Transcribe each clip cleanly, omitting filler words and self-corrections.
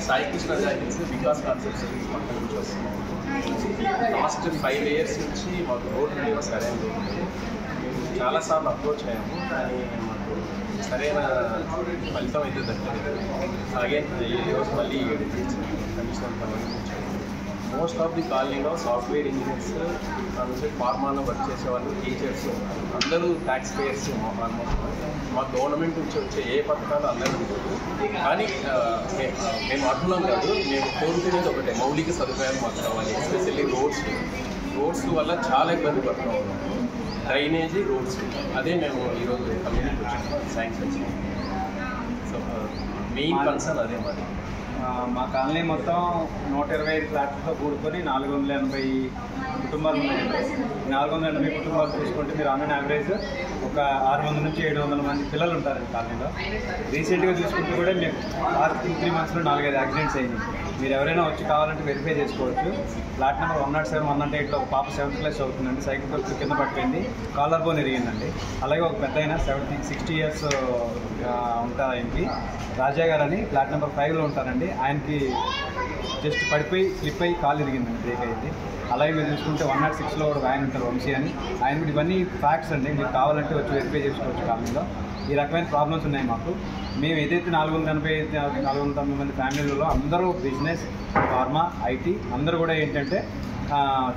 Sai Krishna joins Vikas concepts పక్కన నుంచి వస్తున్నాం. లాస్ట్ 5 years నుంచి మాకు రోడ్ లేవు సరైన రోడ్లు. మేము చాలాసార్లు అప్రోచ్ అయ్యాము కానీ మాకు సరైన ఫలితం అయితే దక్కలేదు. అగైన్ ఈరోజు మళ్ళీ కమిషనర్ సంబంధించి మోస్ట్ ఆఫ్ ది కాలనీలో సాఫ్ట్వేర్ ఇంజనీర్స్ నుంచి ఫార్మాలో వర్క్ చేసేవాళ్ళు, టీచర్స్ అందరూ ట్యాక్స్ పేయర్స్. మా గవర్నమెంట్ నుంచి వచ్చే ఏ పథకాలు అందరూ ఉంటుంది. కానీ మేము అర్థం కాదు, మేము కోరుకునేది ఒకటే, మౌలిక సదుపాయాలు మాకు కావాలి. ఎస్పెషల్లీ రోడ్స్ వల్ల చాలా ఇబ్బంది పడుతూ ఉన్నాం. డ్రైనేజీ, రోడ్స్, అదే మేము ఈరోజు కమ్యూనిటీ వచ్చాము శాంక్షన్. సో మెయిన్ కన్సర్న్ అదే మరి. మా కాలనీ మొత్తం 125 ఫ్లాట్స్తో కూడుకొని 480 కుటుంబాలు ఉన్నాయండి. 480 కుటుంబాలు చూసుకుంటే మీరు ఆన్ యావరేజ్ ఒక 600 నుంచి 700 మంది పిల్లలు ఉంటారు కాలనీలో. రీసెంట్గా చూసుకుంటే కూడా మీకు లాస్ట్ 2-3 monthsలో 4-5 యాక్సిడెంట్స్ అయినాయి. మీరు ఎవరైనా వచ్చి కావాలంటే వెరిఫై చేసుకోవచ్చు. ఫ్లాట్ నెంబర్ 107, 108లో ఒక పాప 7th class చదువుతుందండి. సైకిల్ తొక్కి కింద పట్టుకుంది, కాలర్ బోన్ ఇరిగిందండి. అలాగే ఒక పెద్ద అయినా 60 years ఉంటారు ఆయనకి, రాజా గారు అని ఫ్లాట్ నెంబర్ 5లో ఉంటారండి. ఆయనకి జస్ట్ పడిపోయి స్లిప్ అయ్యి కాలు ఇరిగిందండి, బ్రేక్ అయింది. అలాగే మీరు చూసుకుంటే 106లో ఒక ఆయన ఉంటారు, వంశీ అని. ఆయన కూడా ఇవన్నీ ఫ్యాక్ట్స్ అండి, మీరు కావాలంటే వచ్చి వెరిఫై చేసుకోవచ్చు. కాలనీలో ఈ రకమైన ప్రాబ్లమ్స్ ఉన్నాయి మాకు. మేము ఏదైతే 490 మంది ఫ్యామిలీలలో అందరూ బిజినెస్, ఫార్మా, ఐటీ అందరూ కూడా ఏంటంటే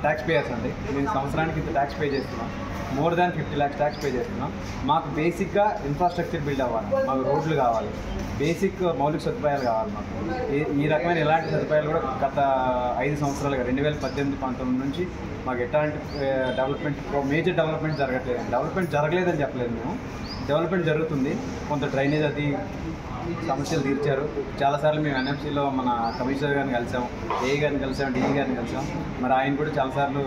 ట్యాక్స్ పేయర్స్ అండి. నేను సంవత్సరానికి ఇంత ట్యాక్స్ పే చేస్తున్నాం, more than 50 lakhs tax pay చేస్తున్నాం. మాకు బేసిక్గా ఇన్ఫ్రాస్ట్రక్చర్ బిల్డ్ అవ్వాలి, మాకు రోడ్లు కావాలి, బేసిక్ మౌలిక సదుపాయాలు కావాలి. మాకు ఈ రకమైన ఎలాంటి సదుపాయాలు కూడా గత 5 సంవత్సరాలుగా 2018-19 నుంచి మాకు ఎట్లాంటి డెవలప్మెంట్, మేజర్ డెవలప్మెంట్ జరగట్లేదు. డెవలప్మెంట్ జరగలేదని చెప్పలేదు మేము, డెవలప్మెంట్ జరుగుతుంది. కొంత డ్రైనేజ్ అది సమస్యలు తీర్చారు. చాలాసార్లు మేము ఎన్ఎంసీలో మన కమిషనర్ గారిని కలిసాం, ఏఈ గారిని కలిసాం, డిఈ గారిని కలిసాం. మరి ఆయన కూడా చాలాసార్లు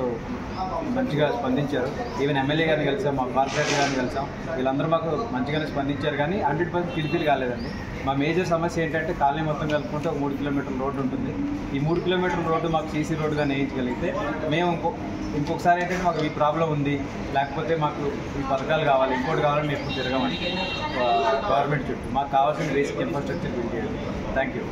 మంచిగా స్పందించారు. ఈవెన్ ఎమ్మెల్యే గారిని కలిసాం, మా కార్పొరేటర్ గారిని కలిసాం. వీళ్ళందరూ మాకు మంచిగానే స్పందించారు కానీ 100% ఫిల్ఫిల్ కాలేదండి. మా మేజర్ సమస్య ఏంటంటే కాలనీ మొత్తం కలుపుకుంటే ఒక 3 kilometerల రోడ్డు ఉంటుంది. ఈ 3 kilometerల రోడ్డు మాకు సీసీ రోడ్డుగా వేయించగలిగితే మేము ఇంకొకసారి ఏంటంటే మాకు ఈ ప్రాబ్లం ఉంది, లేకపోతే మాకు ఈ పథకాలు కావాలి, ఇంకోటి కావాలని ఎప్పుడు తిరగమండి గవర్నమెంట్ చుట్టూ. మాకు కావాల్సిన బేసిక్ ఇన్ఫ్రాస్ట్రక్చర్ బిల్డ్ చేయాలి. Thank you.